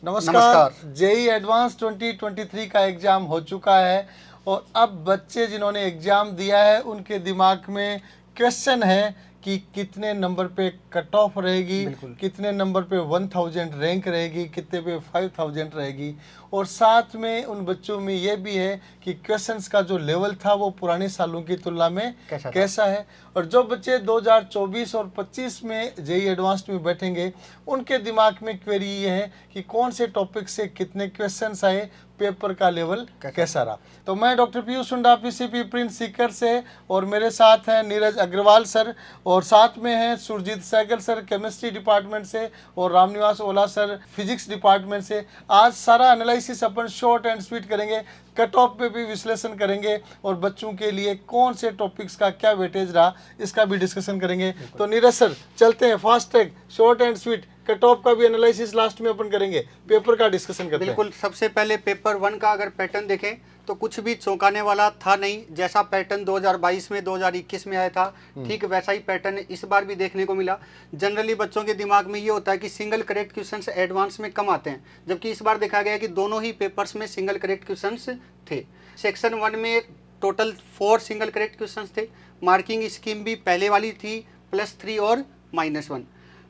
नमस्कार। JEE advance 2023 का exam हो चुका है और अब बच्चे जिन्होंने एग्ज़ाम दिया है उनके दिमाग में क्वेश्चन है कि कितने नंबर पे कट ऑफ रहेगी, कितने नंबर पे 1000 रैंक रहेगी, कितने पे 5000 रहेगी। और साथ में उन बच्चों में ये भी है कि क्वेश्चंस का जो लेवल था वो पुराने सालों की तुलना में कैसा है। और जो बच्चे 2024 और 25 में जेई एडवांस्ड में बैठेंगे उनके दिमाग में क्वेरी ये है कि कौन से टॉपिक से कितने क्वेश्चंस आए, पेपर का लेवल कैसा रहा। तो मैं डॉक्टर पीयूष हुंडा पीसीपी प्रिंस सीकर से, और मेरे साथ हैं नीरज अग्रवाल सर, और साथ में हैं Surjit Sehgal sir chemistry department से, और Ramniwas Ola sir physics department से। आज सारा एनालिसिस अपन शॉर्ट एंड स्वीट करेंगे, कट ऑफ पे भी विश्लेषण करेंगे, और बच्चों के लिए कौन से टॉपिक्स का क्या वेटेज रहा इसका भी डिस्कशन करेंगे। तो नीरज सर चलते हैं, fast track, short and sweet, cut off का भी एनालिसिस लास्ट में अपन करेंगे, पेपर का डिस्कशन करते हैं। बिल्कुल। सबसे पहले पेपर 1 का अगर पैटर्न देखें तो कुछ भी चौंकाने वाला था नहीं। जैसा पैटर्न 2022 में 2021 में आया था ठीक वैसा ही पैटर्न इस बार भी देखने को मिला। जनरली बच्चों के दिमाग में ये होता है कि सिंगल करेक्ट क्वेश्चंस एडवांस में कम आते हैं, जबकि इस बार देखा गया कि दोनों ही पेपर्स में सिंगल करेक्ट क्वेश्चंस थे। सेक्शन 1 में टोटल 4 सिंगल करेक्ट क्वेश्चंस थे। मार्किंग स्कीम भी पहले वाली थी, +3 और -1।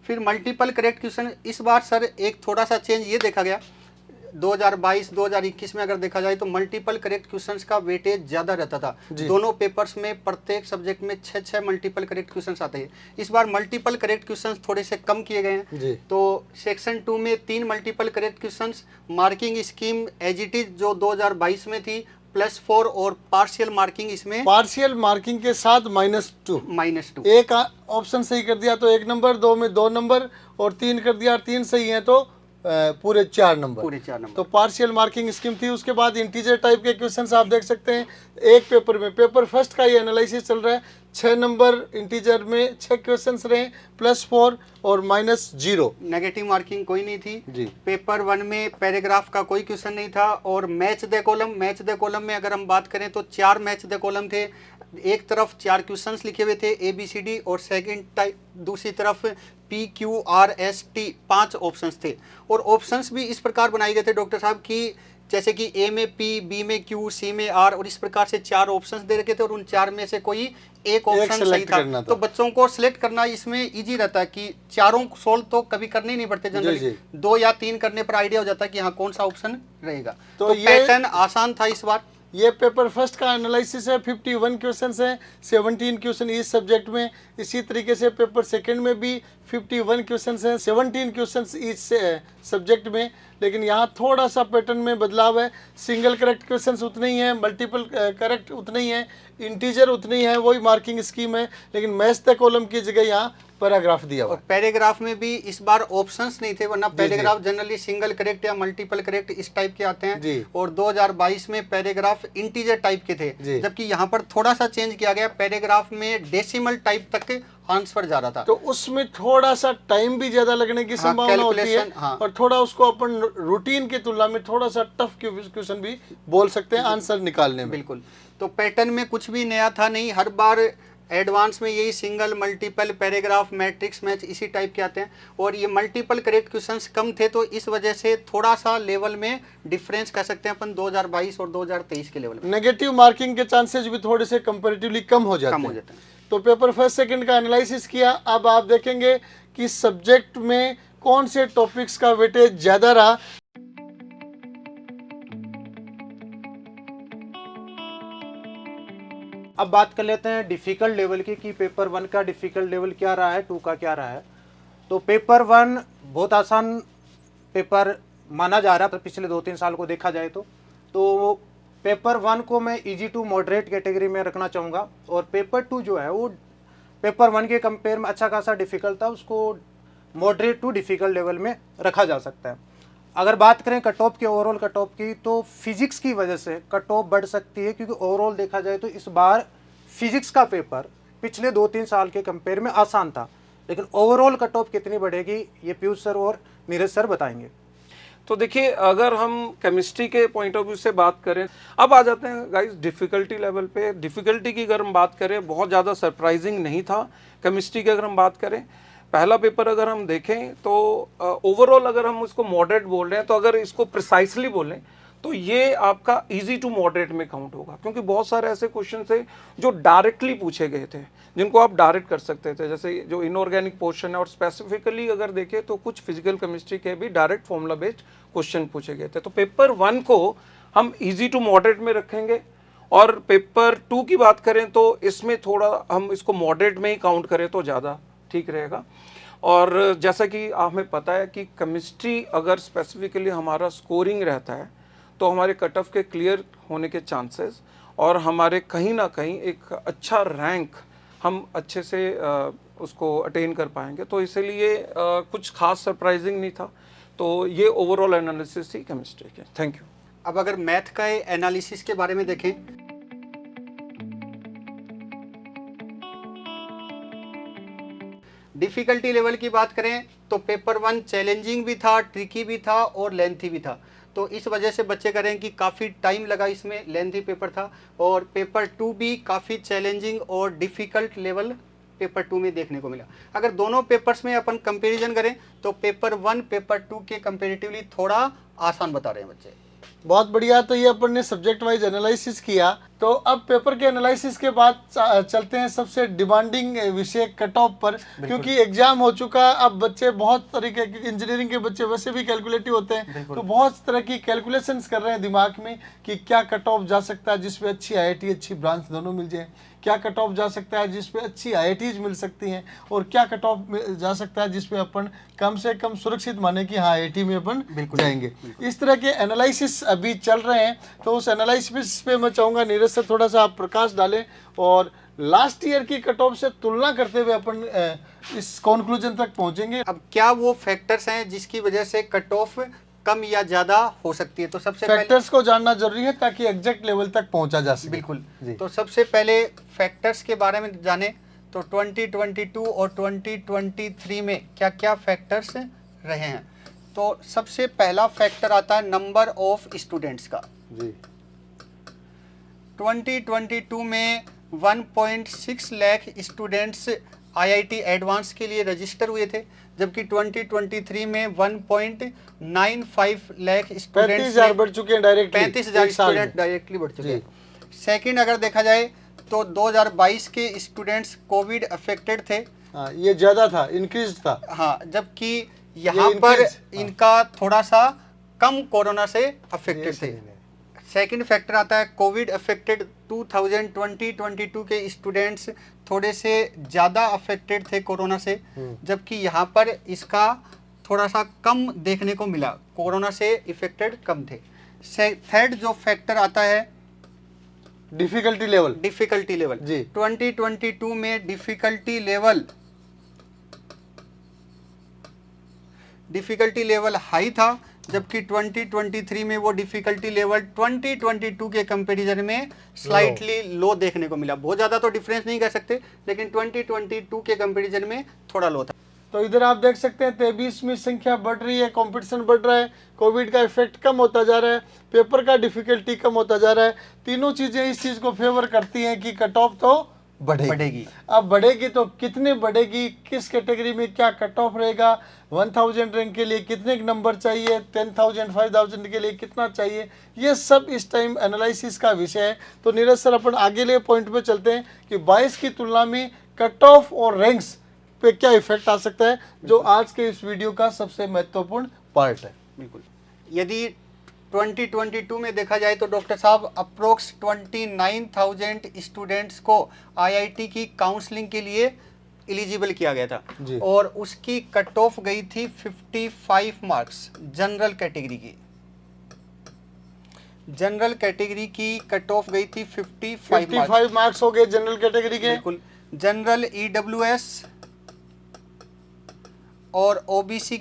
फिर मल्टीपल करेक्ट क्वेश्चन इस बार सर एक थोड़ा सा चेंज ये देखा गया, 2022-2021 में अगर देखा जाए तो मल्टीपल करेक्ट क्वेश्चंस का वेटेज ज़्यादा रहता था। दोनों पेपर्स में प्रत्येक सब्जेक्ट में 6 मल्टीपल करेक्ट क्वेश्चंस आते हैं। इस बार मल्टीपल करेक्ट क्वेश्चंस थोड़े से कम किए गए हैं। तो सेक्शन 2 में 3 multiple correct questions. Marking scheme as it is जो 2022 में थी, +4, और पार्शियल मार्किंग इसमें पार्शियल मार्किंग के साथ -2। एक ऑप्शन सही कर दिया तो 1 नंबर, 2 में 2 नंबर, और 3 कर दिया 3 सही है तो पूरे 4 नंबर। तो पार्शियल मार्किंग स्कीम थी। उसके बाद इंटीजर टाइप के क्वेश्चंस आप देख सकते हैं एक पेपर में, पेपर फर्स्ट का ये एनालिसिस चल रहा है। 6 नंबर इंटीजर में 6 क्वेश्चंस रहे, +4 और -0। नेगेटिव मार्किंग कोई नहीं थी जी। पेपर 1 में पैराग्राफ का कोई क्वेश्चन नहीं था। और मैच द कॉलम में अगर हम बात करें तो 4 मैच द कॉलम थे। एक तरफ 4 क्वेश्चंस लिखे हुए थे ABCD, और सेकंड टाइप दूसरी तरफ PQRST 5 ऑप्शंस थे। और ऑप्शंस भी इस प्रकार बनाए गए थे डॉक्टर साहब कि जैसे कि A में P, B में Q, C में R, और इस प्रकार से 4 ऑप्शंस दे रखे थे, और उन 4 में से कोई एक ऑप्शन सही था। तो बच्चों को सिलेक्ट करना इसमें इजी रहता है कि चारों सोल्व तो कभी करने ही नहीं पड़ते। जनरली 2 या 3 करने पर आइडिया हो जाता है कि हाँ कौन सा ऑप्शन रहेगा। तो पैटर्न आसान था इस बार। ये पेपर फर्स्ट का एनालिसिस है, 51 क्वेश्चंस हैं, 17 क्वेश्चन इस सब्जेक्ट में। इसी तरीके से पेपर सेकंड में भी 51 क्वेश्चंस हैं, 17 क्वेश्चंस इस सब्जेक्ट में। लेकिन यहाँ थोड़ा सा पैटर्न में बदलाव है। सिंगल करेक्ट क्वेश्चंस उतने ही हैं, मल्टीपल करेक्ट उतने ही हैं, इंटीजर उतनी ही है, वही मार्किंग स्कीम है, लेकिन मैच द कॉलम की जगह यहाँ पैराग्राफ दिया हुआ। और पैराग्राफ में भी इस बार ऑप्शंस नहीं थे, वरना पैराग्राफ जनरली सिंगल करेक्ट या मल्टीपल करेक्ट इस टाइप के आते हैं। और 2022 में पैराग्राफ इंटीजर टाइप के थे, जबकि यहाँ पर थोड़ा सा चेंज किया गया। पैराग्राफ में डेसिमल टाइप तक आंसर जा रहा था, तो उसमें थोड़ा सा टाइम भी ज्यादा लगने की संभावना होती है। और थोड़ा उसको अपन रूटीन की तुलना में थोड़ा सा टफ क्वेश्चन भी बोल सकते हैं आंसर निकालने में। बिल्कुल। तो पैटर्न में कुछ भी नया था नहीं। हर बार एडवांस में यही single, multiple, paragraph, matrix, match इसी टाइप के आते हैं। और ये मल्टीपल करेक्ट क्वेश्चंस कम थे, तो इस वजह से थोड़ा सा लेवल में डिफरेंस कह सकते हैं अपन 2022 और 2023 के लेवल में। नेगेटिव मार्किंग के चांसेस भी थोड़े से कंपैरेटिवली कम हो जाते हैं। तो पेपर फर्स्ट सेकंड का एनालिसिस किया। अब आप देखेंगे कि सब्जेक्ट में कौन से टॉपिक्स का वेटेज ज्यादा रहा। अब बात कर लेते हैं डिफ़िकल्ट लेवल की कि पेपर 1 का डिफ़िकल्ट लेवल क्या रहा है, 2 का क्या रहा है। तो पेपर 1 बहुत आसान पेपर माना जा रहा है पिछले 2-3 साल को देखा जाए तो पेपर 1 को मैं इजी टू मॉडरेट कैटेगरी में रखना चाहूँगा। और पेपर 2 जो है वो पेपर 1 के कंपेयर में अच्छा खासा डिफ़िकल्ट था, उसको मॉडरेट टू डिफ़िकल्ट लेवल में रखा जा सकता है। अगर बात करें कट ऑफ की, ओवरऑल कट ऑफ की, तो फिजिक्स की वजह से कट ऑफ बढ़ सकती है, क्योंकि ओवरऑल देखा जाए तो इस बार फिजिक्स का पेपर पिछले 2-3 साल के कंपेयर में आसान था। लेकिन ओवरऑल कट ऑफ कितनी बढ़ेगी ये पीयूष सर और नीरज सर बताएंगे। तो देखिए, अगर हम केमिस्ट्री के पॉइंट ऑफ व्यू से बात करें, अब आ जाते हैं गाइस डिफ़िकल्टी लेवल पे। डिफ़िकल्टी की अगर हम बात करें, बहुत ज़्यादा सरप्राइजिंग नहीं था केमिस्ट्री की अगर हम बात करें। पहला पेपर अगर हम देखें तो ओवरऑल अगर हम इसको मॉडरेट बोल रहे हैं, तो अगर इसको प्रिसाइसली बोलें तो ये आपका इजी टू मॉडरेट में काउंट होगा, क्योंकि बहुत सारे ऐसे क्वेश्चन थे जो डायरेक्टली पूछे गए थे, जिनको आप डायरेक्ट कर सकते थे, जैसे जो इनऑर्गेनिक पोर्शन है, और स्पेसिफिकली अगर देखें तो कुछ फिजिकल केमिस्ट्री के भी डायरेक्ट फॉर्मूला बेस्ड क्वेश्चन पूछे गए थे। तो पेपर 1 को हम इजी टू मॉडरेट में रखेंगे, और पेपर 2 की बात करें तो इसमें थोड़ा हम इसको मॉडरेट में ही काउंट करें तो ज़्यादा ठीक रहेगा। और जैसा कि हमें पता है कि केमिस्ट्री अगर स्पेसिफिकली हमारा स्कोरिंग रहता है तो हमारे कट ऑफ के क्लियर होने के चांसेस और हमारे कहीं ना कहीं एक अच्छा रैंक हम अच्छे से उसको अटेन कर पाएंगे। तो इसलिए कुछ खास सरप्राइजिंग नहीं था। तो ये ओवरऑल एनालिसिस थी केमिस्ट्री के। Thank you. अब अगर मैथ का एनालिसिस के बारे में देखें, डिफिकल्टी लेवल की बात करें तो पेपर 1 चैलेंजिंग भी था, ट्रिकी भी था और लेंथी भी था। तो इस वजह से बच्चे कह रहे हैं कि काफ़ी टाइम लगा, इसमें लेंथी पेपर था। और पेपर 2 भी काफ़ी चैलेंजिंग और डिफ़िकल्ट लेवल पेपर 2 में देखने को मिला। अगर दोनों पेपर्स में अपन कंपैरिजन करें तो पेपर 1 पेपर 2 के कंपैरेटिवली थोड़ा आसान बता रहे हैं बच्चे। बहुत बढ़िया। तो ये अपन ने सब्जेक्ट वाइज एनालिसिस किया। तो अब पेपर के एनालिसिस के बाद चलते हैं सबसे डिमांडिंग विषय कट ऑफ पर, क्योंकि एग्जाम हो चुका। अब बच्चे बहुत तरीके के, इंजीनियरिंग के बच्चे वैसे भी कैलकुलेटिव होते हैं, तो बहुत तरह की कैलकुलेशंस कर रहे हैं दिमाग में कि क्या कट ऑफ जा सकता है जिसमें अच्छी आईआईटी अच्छी ब्रांच दोनों मिल जाए, क्या कट ऑफ जा सकता है जिसपे अच्छी आईआईटीज मिल सकती हैं, और क्या कट ऑफ जा सकता है जिसपे अपन कम से कम सुरक्षित माने कि हाँ आईआईटी में अपन जाएंगे। इस तरह के एनालिसिस अभी चल रहे हैं। तो उस एनालिसिस पे मैं चाहूँगा नीरज से थोड़ा सा आप प्रकाश डालें, और लास्ट ईयर की कट ऑफ से तुलना करते हुए अपन इस कंक्लूजन तक पहुंचेंगे। अब क्या वो फैक्टर्स हैं जिसकी वजह से कट ऑफ कम या ज़्यादा हो सकती है? तो सबसे फैक्टर्स को जानना जरूरी है ताकि एग्जैक्ट लेवल तक पहुंचा जा सके। बिल्कुल। तो सबसे पहले फैक्टर्स के बारे में जाने तो 2022 और 2023 में क्या क्या फैक्टर्स रहे हैं। तो सबसे पहला फैक्टर आता है नंबर ऑफ स्टूडेंट्स का। जी। 2022 में 1.6 लाख स्टूडेंट्स आईआईटी एडवांस के लिए रजिस्टर हुए थे, जबकि 2023 में 1.95 लाख स्टूडेंट्स 35,000 बढ़ चुके हैं डायरेक्टली। 35,000 स्टूडेंट डायरेक्टली बढ़ चुके हैं। सेकंड अगर देखा जाए तो 2022 के स्टूडेंट्स कोविड अफेक्टेड थे। हाँ, ये ज्यादा था, इंक्रीज था। हाँ, जबकि यहाँ पर इनका थोड़ा सा कम कोरोना से अफेक्टेड थे। सेकंड फैक्टर आता है कोविड अफेक्टेड 2022 के स्टूडेंट्स थोड़े से ज़्यादा अफेक्टेड थे कोरोना से, जबकि यहाँ पर इसका थोड़ा सा कम देखने को मिला, कोरोना से इफेक्टेड कम थे। थर्ड जो फैक्टर आता है डिफिकल्टी लेवल। डिफिकल्टी लेवल जी। 2022 में डिफिकल्टी लेवल हाई था, जबकि 2023 में वो डिफिकल्टी लेवल 2022 के कंपैरिजन में स्लाइटली लो देखने को मिला। बहुत ज़्यादा तो डिफरेंस नहीं कह सकते, लेकिन 2022 के कंपैरिजन में थोड़ा लो था। तो इधर आप देख सकते हैं 23वीं संख्या बढ़ रही है, कंपटीशन बढ़ रहा है, कोविड का इफेक्ट कम होता जा रहा है, पेपर का डिफिकल्टी कम होता जा रहा है। तीनों चीज़ें इस चीज़ को फेवर करती हैं कि कट ऑफ तो बढ़ेगी। अब बढ़ेगी तो कितने बढ़ेगी, किस कैटेगरी में क्या कट ऑफ रहेगा, 1000 रैंक के लिए कितने नंबर चाहिए, 10,000 5,000 के लिए कितना चाहिए, ये सब इस टाइम एनालिसिस का विषय है। तो नीरज सर अपन आगे ले पॉइंट पे चलते हैं कि 22 की तुलना में कट ऑफ और रैंक्स पे क्या इफेक्ट आ सकता है, जो आज के इस वीडियो का सबसे महत्वपूर्ण पार्ट है। बिल्कुल। यदि 2022 में देखा जाए तो डॉक्टर साहब अप्रोक्स 29,000 स्टूडेंट्स को आईआईटी की काउंसलिंग के लिए एलिजिबल किया गया था, और उसकी कट ऑफ गई थी 55 मार्क्स जनरल कैटेगरी की। जनरल कैटेगरी की कट ऑफ गई थी 55 मार्क्स हो गए जनरल कैटेगरी के। बिल्कुल। जनरल ईडब्ल्यूएस और ओबीसी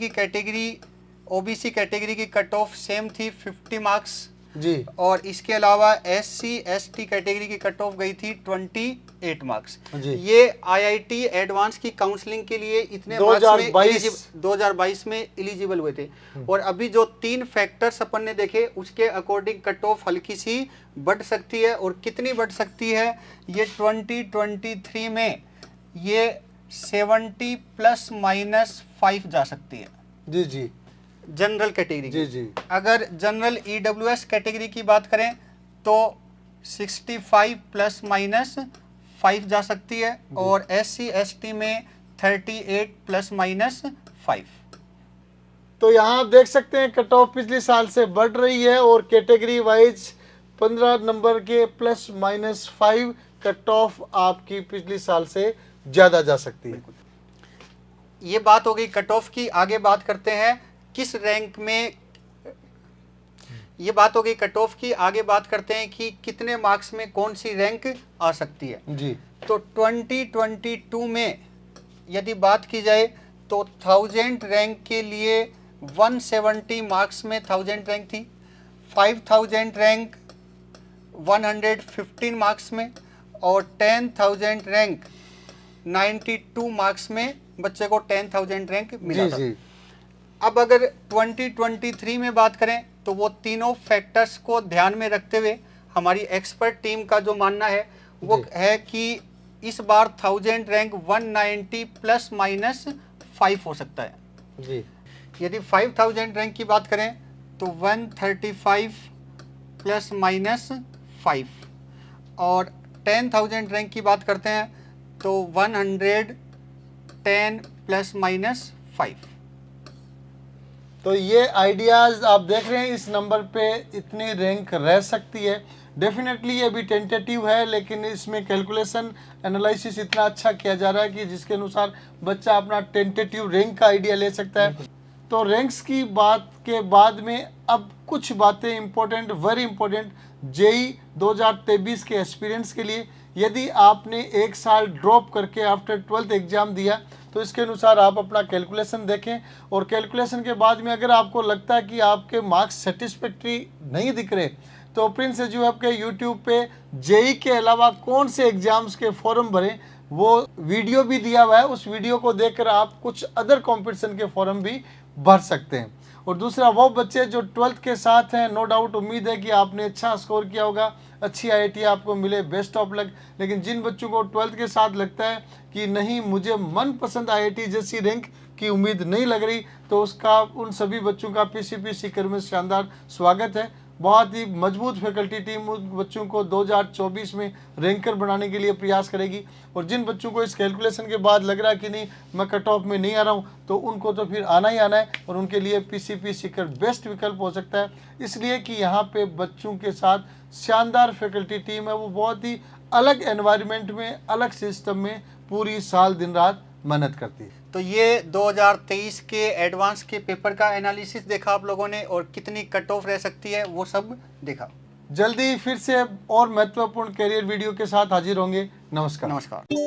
कैटेगरी की कट ऑफ सेम थी 50 मार्क्स जी। और इसके अलावा एससी एसटी कैटेगरी की कट ऑफ गई थी 28 मार्क्स। ये आईआईटी एडवांस की काउंसलिंग के लिए इतने 2022 में एलिजिबल हुए थे। और अभी जो 3 फैक्टर्स अपन ने देखे उसके अकॉर्डिंग कट ऑफ हल्की सी बढ़ सकती है, और कितनी बढ़ सकती है ये 2023 में ये 70 प्लस माइनस 5 जा सकती है जी जी जनरल कैटेगरी जी जी। अगर जनरल ईडब्ल्यूएस कैटेगरी की बात करें तो 65 प्लस माइनस 5 जा सकती है और SC ST में 38 प्लस माइनस 5। तो यहाँ आप देख सकते हैं कट ऑफ पिछले साल से बढ़ रही है और कैटेगरी वाइज 15 नंबर के प्लस माइनस 5 कट ऑफ आपकी पिछले साल से ज़्यादा जा सकती है। ये बात हो गई कट ऑफ की। आगे बात करते हैं किस रैंक में, ये बात हो गई कट ऑफ की। आगे बात करते हैं कि कितने मार्क्स में कौन सी रैंक आ सकती है। जी। तो 2022 में यदि बात की जाए तो 1000 रैंक के लिए 170 मार्क्स में 1000 रैंक थी, 5000 रैंक 115 मार्क्स में और 10000 रैंक 92 मार्क्स में बच्चे को 10000 रैंक मिला था। अब अगर 2023 में बात करें तो वो तीनों फैक्टर्स को ध्यान में रखते हुए हमारी एक्सपर्ट टीम का जो मानना है वो है कि इस बार 1000 रैंक 190 प्लस माइनस 5 हो सकता है जी। यदि 5000 रैंक की बात करें तो 135 प्लस माइनस 5 और 10000 रैंक की बात करते हैं तो 110 प्लस माइनस 5। तो ये आइडियाज़ आप देख रहे हैं, इस नंबर पे इतनी रैंक रह सकती है। डेफिनेटली ये भी टेंटेटिव है, लेकिन इसमें कैलकुलेशन एनालिसिस इतना अच्छा किया जा रहा है कि जिसके अनुसार बच्चा अपना टेंटेटिव रैंक का आइडिया ले सकता है। तो रैंक्स की बात के बाद में अब कुछ बातें इंपॉर्टेंट, वेरी इंपॉर्टेंट जेई 2023 के एक्सपीरियंस के लिए। यदि आपने एक साल ड्रॉप करके आफ्टर 12th एग्ज़ाम दिया तो इसके अनुसार आप अपना कैलकुलेशन देखें और कैलकुलेशन के बाद में अगर आपको लगता है कि आपके मार्क्स सेटिस्फैक्ट्री नहीं दिख रहे तो प्रिंस एजुहब के यूट्यूब पे जेई के अलावा कौन से एग्ज़ाम्स के फॉर्म भरें वो वीडियो भी दिया हुआ है। उस वीडियो को देखकर आप कुछ अदर कॉम्पिटिशन के फॉर्म भी भर सकते हैं। और दूसरा, वो बच्चे जो 12th के साथ हैं, नो डाउट उम्मीद है कि आपने अच्छा स्कोर किया होगा, अच्छी IIT आपको मिले, बेस्ट ऑफ लक। लेकिन जिन बच्चों को 12th के साथ लगता है कि नहीं मुझे मनपसंद IIT जैसी रैंक की उम्मीद नहीं लग रही, तो उसका उन सभी बच्चों का PCP सीकर में शानदार स्वागत है। बहुत ही मजबूत फैकल्टी टीम उन बच्चों को 2024 में रैंकर बनाने के लिए प्रयास करेगी। और जिन बच्चों को इस कैलकुलेशन के बाद लग रहा है कि नहीं मैं कट ऑफ में नहीं आ रहा हूँ, तो उनको तो फिर आना ही आना है और उनके लिए PCP सीकर बेस्ट विकल्प हो सकता है। इसलिए कि यहाँ पे बच्चों के साथ शानदार फैकल्टी टीम है, वो बहुत ही अलग एनवायरनमेंट में, अलग सिस्टम में पूरी साल दिन रात मेहनत करती है। तो ये 2023 के एडवांस के पेपर का एनालिसिस देखा आप लोगों ने और कितनी कट ऑफ रह सकती है वो सब देखा। जल्दी फिर से और महत्वपूर्ण करियर वीडियो के साथ हाजिर होंगे। नमस्कार। नमस्कार।